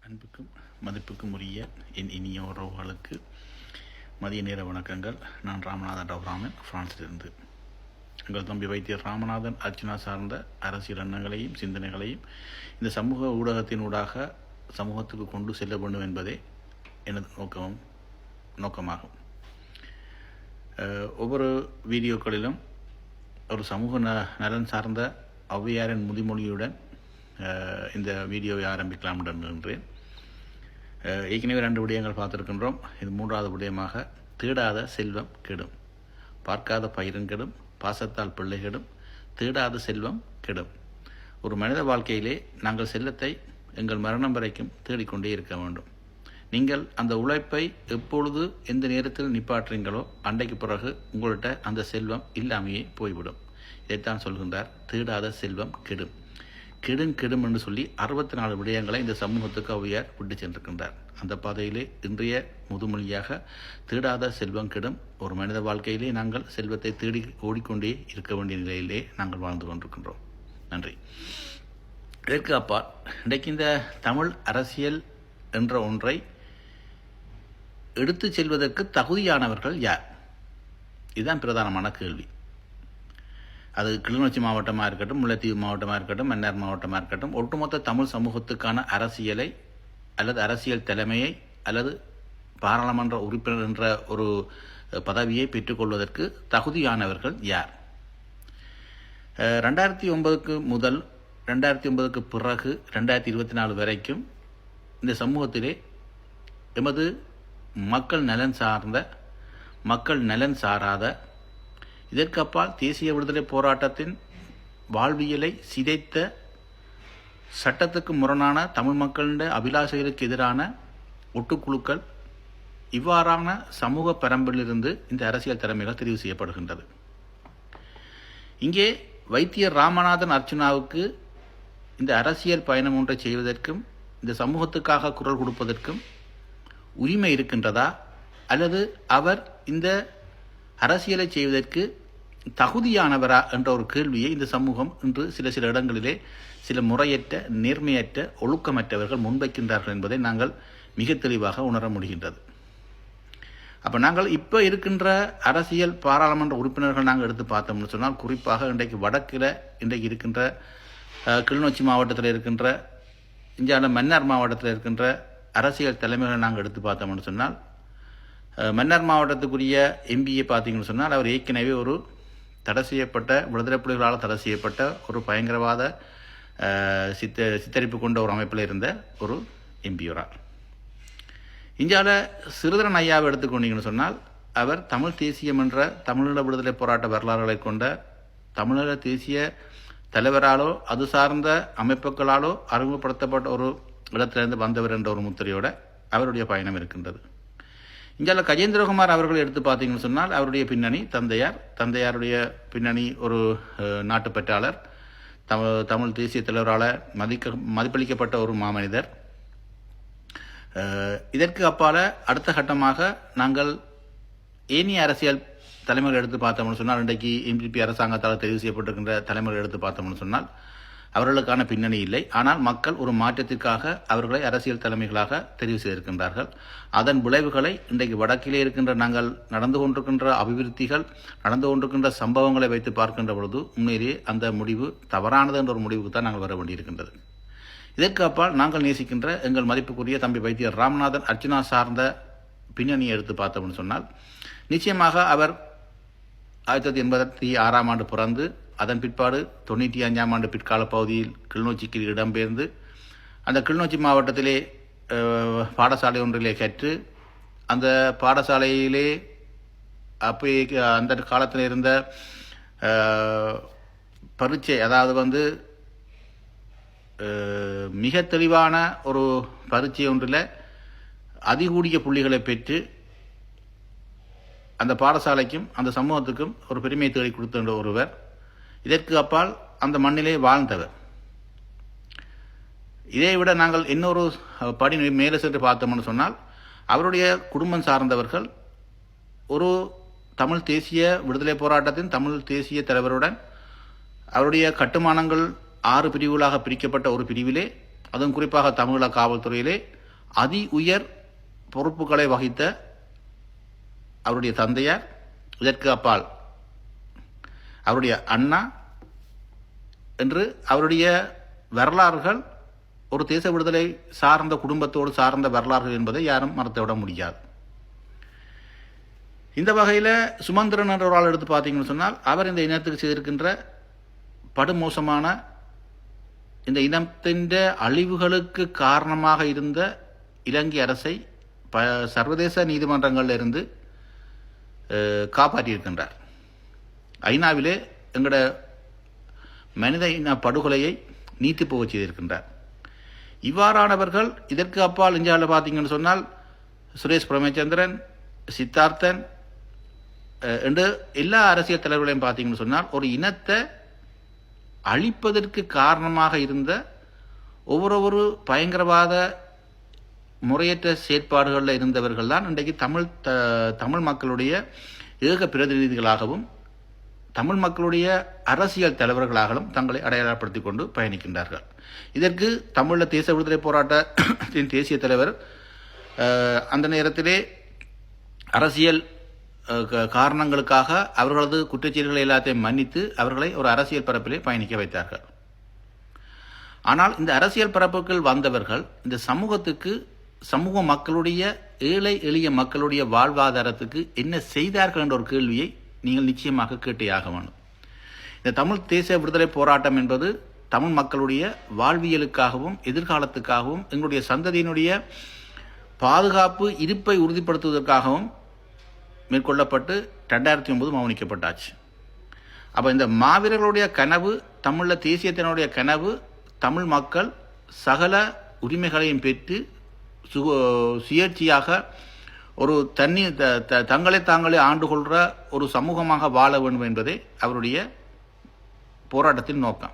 அன்புக்கும் மதிப்புக்கும் உரிய என் இனிய உறவுகளுக்கு மதிய நேர வணக்கங்கள். நான் ராமநாதன் ராமன், பிரான்சிலிருந்து. எங்கள் தம்பி வைத்தியர் ராமநாதன் அர்ச்சனா சார்ந்த அரசியல் எண்ணங்களையும் சிந்தனைகளையும் இந்த சமூக ஊடகத்தினூடாக சமூகத்துக்கு கொண்டு செல்ல வேண்டும் என்பதே எனது நோக்கமாகும். ஒவ்வொரு வீடியோக்களிலும் ஒரு சமூக நலன் சார்ந்த ஔவையாரின் முதுமொழியுடன் இந்த வீடியோவை ஆரம்பிக்கலாம் என்றேன். ஏற்கனவே 2 விடயங்கள் பார்த்துருக்கின்றோம். இது 3வது விடயமாக, தேடாத செல்வம் கெடும், பார்க்காத பயிரும் கெடும், பாசத்தால் பிள்ளை கெடும், தேடாத செல்வம் கெடும். ஒரு மனித வாழ்க்கையிலே நாங்கள் செல்லத்தை எங்கள் மரணம் வரைக்கும் தேடிக்கொண்டே இருக்க வேண்டும். நீங்கள் அந்த உழைப்பை எப்பொழுது எந்த நேரத்தில் நிப்பாற்றுறீங்களோ அன்றைக்கு பிறகு உங்கள்கிட்ட அந்த செல்வம் இல்லாமையே போய்விடும். இதைத்தான் சொல்கின்றார், தேடாத செல்வம் கெடும். கெடும் என்று சொல்லி 64 விடயங்களை இந்த சமூகத்துக்கு ஔவையார் விட்டு சென்றிருக்கின்றார். அந்த பாதையிலே இன்றைய முதுமொழியாக தேடாத செல்வம் கெடும். ஒரு மனித வாழ்க்கையிலே நாங்கள் செல்வத்தை தேடி ஓடிக்கொண்டே இருக்க வேண்டிய நிலையிலே நாங்கள் வாழ்ந்து கொண்டிருக்கின்றோம். நன்றி. இதற்கு அப்பால் இன்றைக்கு இந்த தமிழ் அரசியல் என்ற ஒன்றை எடுத்து செல்வதற்கு தகுதியானவர்கள் யார்? இதுதான் பிரதானமான கேள்வி. அது கிளிநொச்சி மாவட்டமாக இருக்கட்டும், முல்லைத்தீவு மாவட்டமாக இருக்கட்டும், மன்னார் மாவட்டமாக இருக்கட்டும், ஒட்டுமொத்த தமிழ் சமூகத்துக்கான அரசியலை அல்லது அரசியல் தலைமையை அல்லது பாராளுமன்ற உறுப்பினர் என்ற ஒரு பதவியை பெற்றுக்கொள்வதற்கு தகுதியானவர்கள் யார்? 2009 முதல் 2009 பிறகு 2024 வரைக்கும் இந்த சமூகத்திலே எமது மக்கள் நலன் சார்ந்த, மக்கள் நலன் சாராத, இதற்கப்பால் தேசிய விடுதலை போராட்டத்தின் வாழ்வியலை சிதைத்த, சட்டத்துக்கு முரணான தமிழ் மக்களின் அபிலாஷைகளுக்கு எதிரான ஒட்டுக்குழுக்கள், இவ்வாறான சமூக பரம்பிலிருந்து இந்த அரசியல் தலைமைகள் தெரிவு செய்யப்படுகின்றது. இங்கே வைத்தியர் ராமநாதன் அர்ச்சனாவுக்கு இந்த அரசியல் பயணம் ஒன்றை செய்வதற்கும் இந்த சமூகத்துக்காக குரல் கொடுப்பதற்கும் உரிமை இருக்கின்றதா, அல்லது அவர் இந்த அரசியலை செய்வதற்கு தகுதியானவரா என்ற ஒரு கேள்வியை இந்த சமூகம் இன்று சில இடங்களிலே சில முறையற்ற, நேர்மையற்ற, ஒழுக்கமற்றவர்கள் முன்வைக்கின்றார்கள் என்பதை நாங்கள் மிக தெளிவாக உணர முடிகின்றது. அப்போ நாங்கள் இப்போ இருக்கின்ற அரசியல் பாராளுமன்ற உறுப்பினர்கள் நாங்கள் எடுத்து பார்த்தோம்னு சொன்னால், குறிப்பாக இன்றைக்கு இருக்கின்ற கிளிநொச்சி மாவட்டத்தில் இருக்கின்ற, இந்தியாவில் மன்னார் மாவட்டத்தில் இருக்கின்ற அரசியல் தலைமைகளை நாங்கள் எடுத்து பார்த்தோம்னு சொன்னால், மன்னார் மாவட்டத்துக்குரிய எம்பியை பார்த்தீங்கன்னு சொன்னால், அவர் ஏற்கனவே ஒரு தடை செய்யப்பட்ட, விடுதலை புலிகளால் தடை செய்யப்பட்ட ஒரு பயங்கரவாத சித்தரிப்பு கொண்ட ஒரு அமைப்பில் இருந்த ஒரு எம்பியோரார். இந்தியாவில் சிறுதரன் ஐயாவை எடுத்துக்கொண்டீங்கன்னு சொன்னால், அவர் தமிழ் தேசியம் என்ற தமிழீழ விடுதலை போராட்ட வரலாறுகளை கொண்ட தமிழீழ தேசிய தலைவராலோ அது சார்ந்த அமைப்புகளாலோ அறிமுகப்படுத்தப்பட்ட ஒரு இடத்திலிருந்து வந்தவர் என்ற ஒரு முத்திரையோட அவருடைய பயணம் இருக்கின்றது. இந்தியாவில் கஜேந்திரகுமார் அவர்கள் எடுத்து பார்த்தீங்கன்னு சொன்னால், அவருடைய பின்னணி தந்தையாருடைய பின்னணி ஒரு நாட்டுப்பற்றாளர், தமிழ் தேசிய தலைவரால் மதிப்பளிக்கப்பட்ட ஒரு மாமனிதர். இதற்கு அப்பால் அடுத்த கட்டமாக நாங்கள் ஏனைய அரசியல் தலைமைகள் எடுத்து பார்த்தோம்னு சொன்னால், இன்றைக்கு எம்பிபி அரசாங்கத்தால் தெரிவு செய்யப்பட்டிருக்கின்ற தலைமைகள் எடுத்து பார்த்தோம்னு சொன்னால், அவர்களுக்கான பின்னணி இல்லை. ஆனால் மக்கள் ஒரு மாற்றத்திற்காக அவர்களை அரசியல் தலைமைகளாக தெரிவு செய்திருக்கின்றார்கள். அதன் விளைவுகளை இன்றைக்கு வடக்கிலே இருக்கின்ற நாங்கள் நடந்து கொண்டிருக்கின்ற அபிவிருத்திகள், நடந்து கொண்டிருக்கின்ற சம்பவங்களை வைத்து பார்க்கின்ற பொழுது உண்மையிலேயே அந்த முடிவு தவறானது என்ற ஒரு முடிவுக்கு தான் நாங்கள் வர வேண்டியிருக்கின்றது. இதற்கு அப்பால் நாங்கள் நேசிக்கின்ற எங்கள் மதிப்புக்குரிய தம்பி வைத்தியர் ராமநாதன் அர்ச்சனா சார்ந்த பின்னணியை எடுத்து பார்த்தோம்னு சொன்னால், நிச்சயமாக அவர் 1986ஆம் ஆண்டு பிறந்து, அதன் பிற்பாடு 95ஆம் ஆண்டு பிற்கால பகுதியில் கிளிநொச்சிக்கு இடம்பெயர்ந்து, அந்த கிளிநொச்சி மாவட்டத்திலே பாடசாலை ஒன்றிலே கற்று, அந்த பாடசாலையிலே அப்போ அந்த காலத்தில் இருந்த பரீட்சை, அதாவது மிக தெளிவான ஒரு பரீட்சை ஒன்றில் அதிகூடிய புள்ளிகளை பெற்று அந்த பாடசாலைக்கும் அந்த சமூகத்துக்கும் ஒரு பெருமையை தேடி கொடுத்த ஒருவர். இதற்கு அப்பால் அந்த மண்ணிலே வாழ்ந்தவர். இதை விட நாங்கள் இன்னொரு படி மேலே சென்று பார்த்தோம்னு சொன்னால், அவருடைய குடும்பம் சார்ந்தவர்கள் ஒரு தமிழ் தேசிய விடுதலை போராட்டத்தின் தமிழ் தேசிய தலைவருடன் அவருடைய கட்டுமானங்கள் 6 பிரிவுகளாக பிரிக்கப்பட்ட ஒரு பிரிவிலே, அதுவும் குறிப்பாக தமிழக காவல்துறையிலே அதி உயர் பொறுப்புகளை வகித்த அவருடைய தந்தையார், இதற்கு அப்பால் அவருடைய அண்ணா என்று அவருடைய வரலாறுகள் ஒரு தேச விடுதலை சார்ந்த குடும்பத்தோடு சார்ந்த வரலாறுகள் என்பதை யாரும் மறந்துவிட முடியாது. இந்த வகையில் சுமந்திரன் என்ற ஒரு ஆள் எடுத்து பார்த்தீங்கன்னு சொன்னால், அவர் இந்த இனத்துக்கு செய்திருக்கின்ற படுமோசமான இந்த இனத்தின் அழிவுகளுக்கு காரணமாக இருந்த இலங்கை அரசை சர்வதேச நீதிமன்றங்களில் இருந்து காப்பாற்றியிருக்கின்றார். ஐநாவிலே எங்களோட மனித இன படுகொலையை நீத்து போக செய்திருக்கின்றார். இவ்வாறானவர்கள் இதற்கு அப்பால் இந்தியாவில் பார்த்தீங்கன்னு சொன்னால் சுரேஷ் பிரேமச்சந்திரன், சித்தார்த்தன் என்று எல்லா அரசியல் தலைவர்களையும் பார்த்தீங்கன்னு சொன்னால் ஒரு இனத்தை அழிப்பதற்கு காரணமாக இருந்த ஒவ்வொரு பயங்கரவாத முறையற்ற செயற்பாடுகளில் இருந்தவர்கள் தான் இன்றைக்கு தமிழ் மக்களுடைய ஏக பிரதிநிதிகளாகவும் தமிழ் மக்களுடைய அரசியல் தலைவர்களாகவும் தங்களை அடையாளப்படுத்திக் கொண்டு பயணிக்கின்றார்கள். இதற்கு தமிழில் தேச விடுதலை போராட்டத்தின் தேசிய தலைவர் அந்த நேரத்திலே அரசியல் காரணங்களுக்காக அவர்களது குற்றச்செயல்களை எல்லாத்தையும் மன்னித்து அவர்களை ஒரு அரசியல் பரப்பிலே பயணிக்க வைத்தார்கள். ஆனால் இந்த அரசியல் பரப்புகள் வந்தவர்கள் இந்த சமூக மக்களுடைய ஏழை எளிய மக்களுடைய வாழ்வாதாரத்துக்கு என்ன செய்தார்கள் என்ற ஒரு கேள்வியை நீங்கள் நிச்சயமாக கேட்டே ஆக வேண்டும். இந்த தமிழ் தேச விடுதலை போராட்டம் என்பது தமிழ் மக்களுடைய வாழ்வியலுக்காகவும் எதிர்காலத்துக்காகவும் எங்களுடைய சந்ததியினுடைய பாதுகாப்பு இருப்பை உறுதிப்படுத்துவதற்காகவும் மேற்கொள்ளப்பட்டு 2009 மௌனிக்கப்பட்டாச்சு. அப்போ இந்த மாவீரர்களுடைய கனவு, தமிழில் தேசியத்தினுடைய கனவு, தமிழ் மக்கள் சகல உரிமைகளையும் பெற்று சுயேட்சையாக ஒரு தங்களை தாங்களே ஆண்டு கொள்கிற ஒரு சமூகமாக வாழ வேண்டும் என்பதே அவருடைய போராட்டத்தின் நோக்கம்.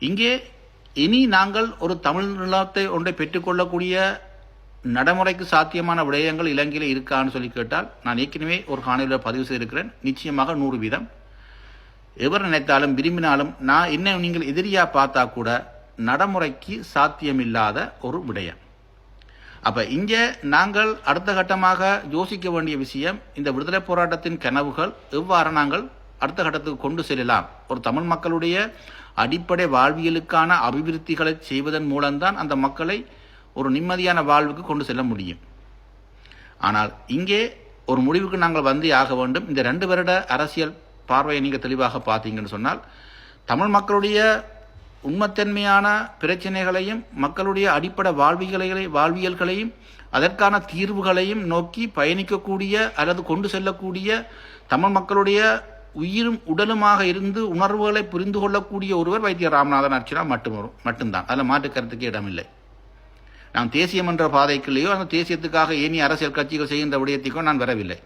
இங்கே இனி நாங்கள் ஒரு தமிழ் நிலத்தை ஒன்றை பெற்றுக்கொள்ளக்கூடிய நடைமுறைக்கு சாத்தியமான விடயங்கள் இலங்கையில் இருக்கான்னு சொல்லி கேட்டால், நான் ஏற்கனவே ஒரு காணொலியில் பதிவு செய்திருக்கிறேன். நிச்சயமாக 100%. எவர் நினைத்தாலும் விரும்பினாலும் நீங்கள் எதிரியாக பார்த்தா கூட நடைமுறைக்கு சாத்தியமில்லாத ஒரு விடயம். அப்போ இங்கே நாங்கள் அடுத்த கட்டமாக யோசிக்க வேண்டிய விஷயம், இந்த விடுதலை போராட்டத்தின் கனவுகள் எவ்வாறு நாங்கள் அடுத்த கட்டத்துக்கு கொண்டு செல்லலாம். ஒரு தமிழ் மக்களுடைய அடிப்படை வாழ்வியலுக்கான அபிவிருத்திகளை செய்வதன் மூலம்தான் அந்த மக்களை ஒரு நிம்மதியான வாழ்வுக்கு கொண்டு செல்ல முடியும். ஆனால் இங்கே ஒரு முடிவுக்கு நாங்கள் வந்தே ஆக வேண்டும். இந்த 2 வருட அரசியல் பார்வையை நீங்கள் தெளிவாக பார்த்தீங்கன்னு சொன்னால், தமிழ் மக்களுடைய உண்மைத்தன்மையான பிரச்சனைகளையும் மக்களுடைய அடிப்படை வாழ்வியல்களையும் அதற்கான தீர்வுகளையும் நோக்கி பயணிக்கக்கூடிய அல்லது கொண்டு செல்லக்கூடிய தமிழ் மக்களுடைய உயிரும் உடலுமாக இருந்து உணர்வுகளை புரிந்து கொள்ளக்கூடிய ஒருவர் வைத்தியர் ராமநாதன் அர்ச்சனா மட்டும்தான். அதில் மாற்று கருத்துக்கு இடமில்லை. நான் தேசியம் என்ற பாதைக்குள்ளேயோ அந்த தேசியத்துக்காக ஏனைய அரசியல் கட்சிகள் செய்கின்ற விடயத்திற்கோ நான் வரவில்லை.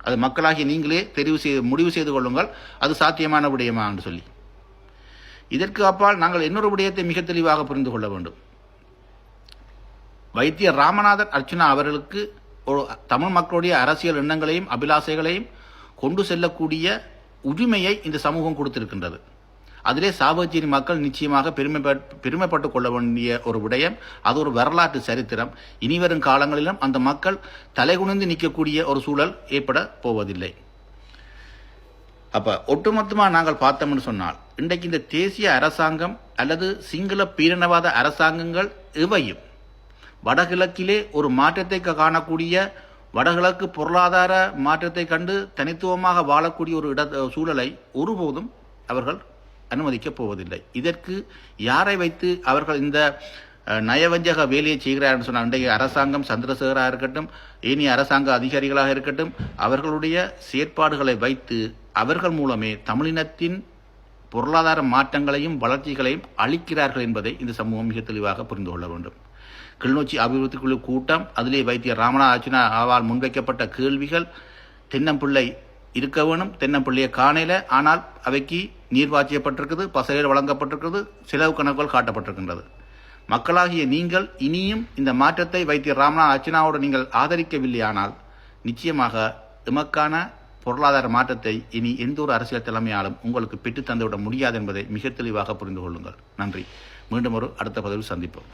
அது மக்களாகிய நீங்களே முடிவு செய்து கொள்ளுங்கள், அது சாத்தியமான விடயமா என்று சொல்லி. இதற்கு அப்பால் நாங்கள் இன்னொரு விடயத்தை மிக தெளிவாக புரிந்து கொள்ள வேண்டும். வைத்தியர் ராமநாதன் அர்ச்சனா அவர்களுக்கு ஒரு தமிழ் மக்களுடைய அரசியல் எண்ணங்களையும் அபிலாசைகளையும் கொண்டு செல்லக்கூடிய உரிமையை இந்த சமூகம் கொடுத்திருக்கின்றது. அதிலே சாவகச்சேரி மக்கள் நிச்சயமாக பெருமைப்பட்டுக் கொள்ள வேண்டிய ஒரு விடயம். அது ஒரு வரலாற்று சரித்திரம். இனிவரும் காலங்களிலும் அந்த மக்கள் தலைகுனிந்து நிற்கக்கூடிய ஒரு சூழல் ஏற்பட போவதில்லை. அப்போ ஒட்டுமொத்தமாக நாங்கள் பார்த்தோம்னு சொன்னால், இன்றைக்கு இந்த தேசிய அரசாங்கம் அல்லது சிங்கள பீரணவாத அரசாங்கங்கள் எவையும் வடகிழக்கிலே ஒரு மாற்றத்தை காணக்கூடிய, வடகிழக்கு பொருளாதார மாற்றத்தை கண்டு தனித்துவமாக வாழக்கூடிய ஒரு சூழலை ஒருபோதும் அவர்கள் அனுமதிக்கப் போவதில்லை. இதற்கு யாரை வைத்து அவர்கள் இந்த நயவஞ்சக வேலையை செய்கிறார்கள் சொன்னால், இன்றைய அரசாங்கம் சந்திரசேகராக இருக்கட்டும், ஏனைய அரசாங்க அதிகாரிகளாக இருக்கட்டும், அவர்களுடைய செயற்பாடுகளை வைத்து அவர்கள் மூலமே தமிழினத்தின் பொருளாதார மாற்றங்களையும் வளர்ச்சிகளையும் அளிக்கிறார்கள் என்பதை இந்த சமூகம் மிக தெளிவாக புரிந்து கொள்ள வேண்டும். கிளிநொச்சி அபிவிருத்தி குழு கூட்டம், அதிலே வைத்திய ராமநாத அர்ச்சனா அவரால் முன்வைக்கப்பட்ட கேள்விகள், தென்னம்பிள்ளை இருக்க வேணும், தென்னம்பிள்ளையை காணல, ஆனால் அவைக்கு நீர் பாய்ச்சப்பட்டிருக்கிறது, பசைகள் வழங்கப்பட்டிருக்கிறது, செலவு கணக்குகள் காட்டப்பட்டிருக்கின்றது. மக்களாகிய நீங்கள் இனியும் இந்த மாற்றத்தை வைத்திய ராமநாத அர்ச்சனாவோடு நீங்கள் ஆதரிக்கவில்லையானால் நிச்சயமாக எமக்கான பொருளாதார மாற்றத்தை இனி எந்த ஒரு அரசியல் தலைமையாலும் உங்களுக்கு பெற்று தந்துவிட முடியாது என்பதை மிக தெளிவாக புரிந்து கொள்ளுங்கள். நன்றி. மீண்டும் ஒரு அடுத்த பதிவில் சந்திப்போம்.